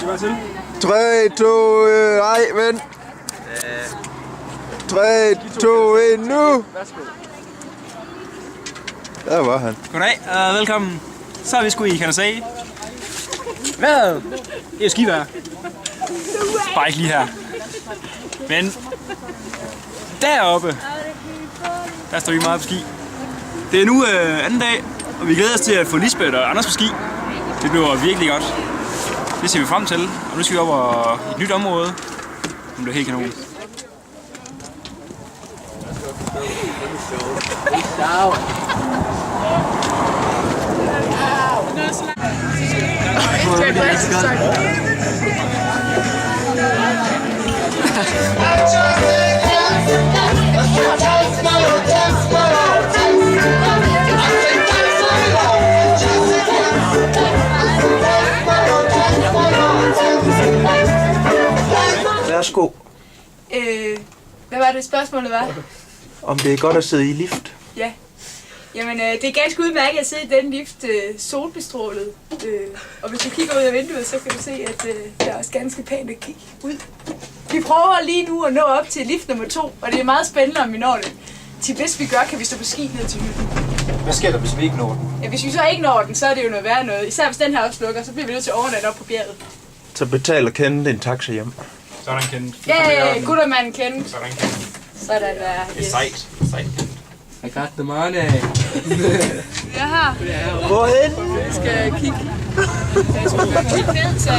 3, 2, nej, vent. 3, 2, 1, nu! Der var han. Goddag, velkommen. Så er vi sgu i Kansai. Hvad? Det er skivejr. Bare ikke lige her. Men deroppe, der står vi meget på ski. Det er nu anden dag, og vi glæder os til at få Lisbeth og Anders på ski. Det bliver virkelig godt. Det ser vi frem til, og nu skal vi op og et nyt område. Det bliver helt kanon. Værsgo. Hvad var det spørgsmålet var? Om det er godt at sidde i lift? Ja. Jamen, det er ganske udmærket at sidde i den lift solbestrålet. Og hvis du kigger ud af vinduet, så kan du se, at der er også ganske pænt at kigge ud. Vi prøver lige nu at nå op til lift nummer 2, og det er meget spændende, om vi når det. Til hvis vi gør, kan vi stå på ski ned til hytten. Hvad sker der, hvis vi ikke når den? Ja, hvis vi så ikke når den, så er det jo noget værre noget. Især hvis den her opslukker, så bliver vi nødt til at overnatte op på bjerget. Så betaler Kenneth en taxa hjem. Sådan Kenneth. Ja, guttermanden Kenneth. Sådan Kenneth. Sådan der. Det er sejt. Sejt Kenneth. I got the money. Jeg har. Hvorhen? Jeg skal kigge. Jeg skal kigge ned, så...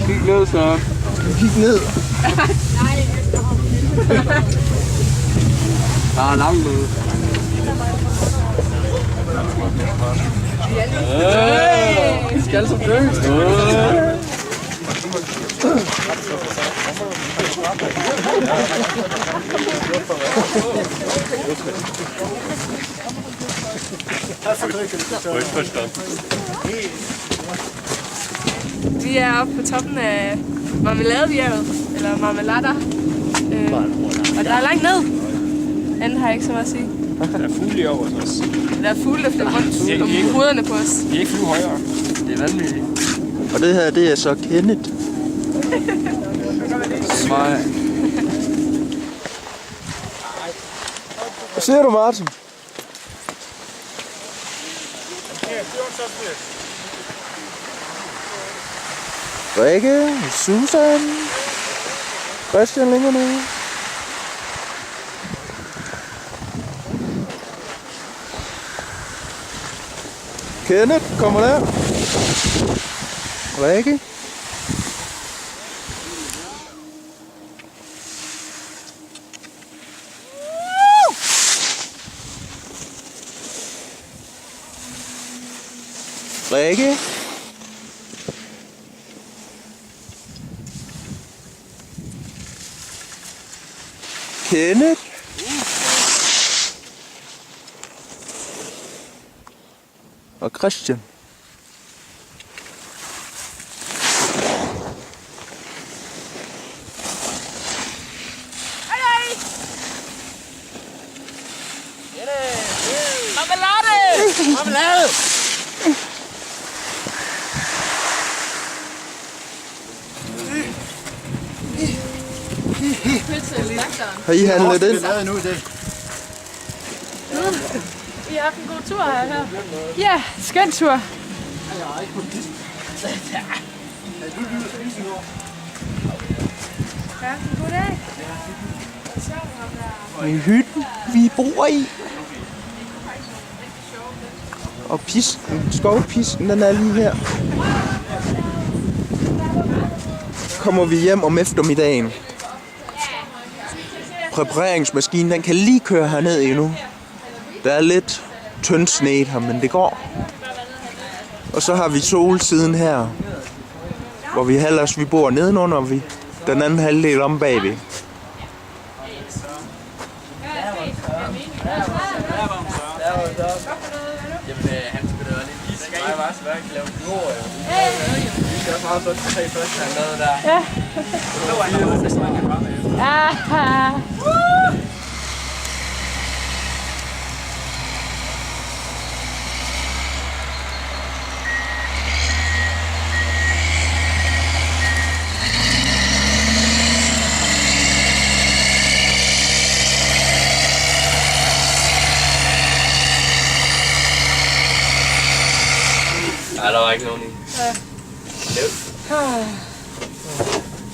Kig ned, så. Kig ned. Nej, Der er langt ned. Vi skal så dø. Vi er oppe på toppen af Marmeladebjerget, eller Marmelader. Og der er langt ned. Anden har jeg ikke så meget at sige. Der er fugle i over os også. Der er fugle, der flyver rundt om hovederne på os. Vi er ikke flyve højere. Det er vanvittigt. Og det her, det er så Kenneth. Mig. Hvad siger du, Martin? Rikke, Susan, Christian længere nede. Kenneth kommer der. Rikke. Rikke. Kenneth. Og Christian. Marmelade! Har I handlet ind? Vi har haft en god tur her. Ja, skøn tur. Ja, god dag. I hytten, vi bor i. Og pisken, skovpisken, den er lige her. Kommer vi hjem om eftermiddagen. Præpareringsmaskinen, den kan lige køre herned endnu. Der er lidt tyndsnet her, men det går. Og så har vi solsiden her, hvor vi bor nedenunder, og vi den anden halvdel om bagved. Jamen, han spiller jo lidt is. Jeg var så hverken lave jord. Vi skal også meget så til 3 første, han lavede der. Ja. Det var en af de man kan med. Aha.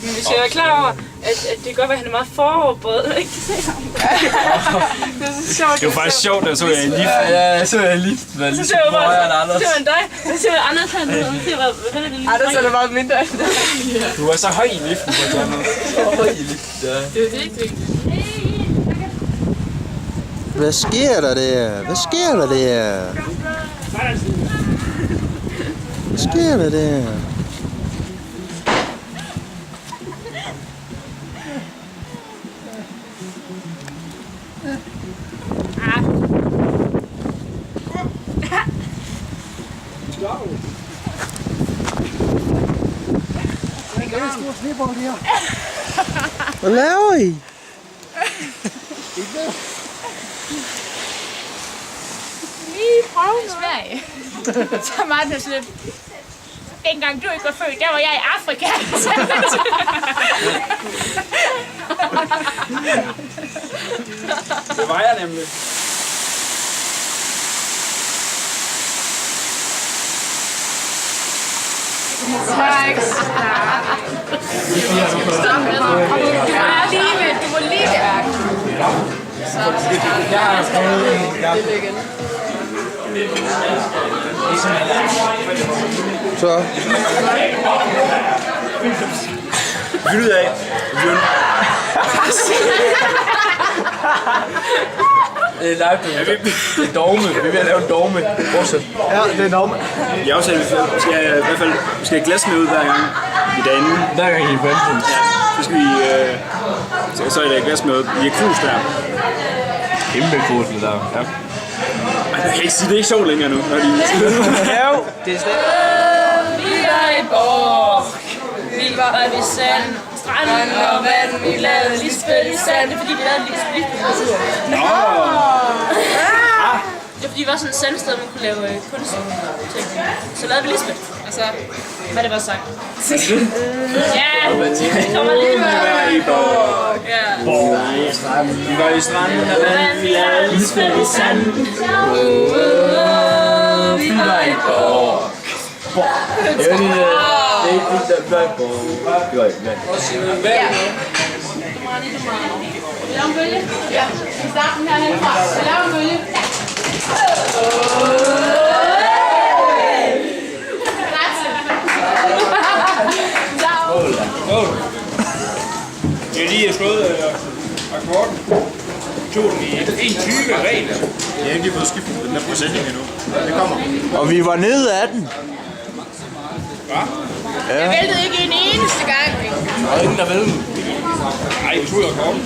Men vi skal være klar over, at det kan godt være, at han er meget forberedt. Ikke? Det er så sjovt. Det var faktisk sjovt, da jeg så jeg i lift. Ja, så er jeg lige været Så lige ser jeg højere end bare, Anders. så ser dig. Så ser jeg Anders, han hvad er det lige? Anders er da meget mindre end dig. Du er så høj i liften, for eksempel. Det er vigtigt. Hvad sker der der? Hvad sker der der? Hvad sker der der? Hvad laver I? Lige prøve i Sverige. Så Martin er sådan lidt. Dengang du ikke var født, der var jeg i Afrika. Det var jeg nemlig. Tak. Du var lige der. Så. Find ud af. Det er live, det er dogme. Vi er ved at lave en dogme. Fortsæt. Ja, det er en dogme. Jeg har også vi skal i hvert fald have glas med ud hver gang i dagen. Hver gang I er vandet. Ja, så skal vi så er der glas med i krus der. Kæmpe krusel der. Ja. Jeg kan ikke sige, det er ikke sjovt længere nu. Når de... Jo, det er slet. Vi var i Borg. Vi var ved sand. Stranden og vand. Vi lavede Lisbeth i sand. Det er fordi, vi lavede Lisbeth. Nå! Det er fordi, vi var sådan et sandsted, man kunne lave kunst til. Så lavede vi Lisbeth. Altså, hvad det var sagt. Ja, det kommer lige med. i Borg. Ja. Vi var i stranden og vand. Vi lavede Lisbeth i sand. Vi var i Borg. Det er ikke det, der er på. Det var ikke vand. Lav en bølge? Ja. Vi starter den her herfra. Lav en bølge. Jeg har lige slået akkorden. Tog den i 1,20 regel. Jeg har ikke lige fået skiftet den der procentning endnu. Det kommer. Og vi var nede af den. Jeg væltede ikke en eneste gang. Der er ingen, der ved den. Nej, vi tog akkorden.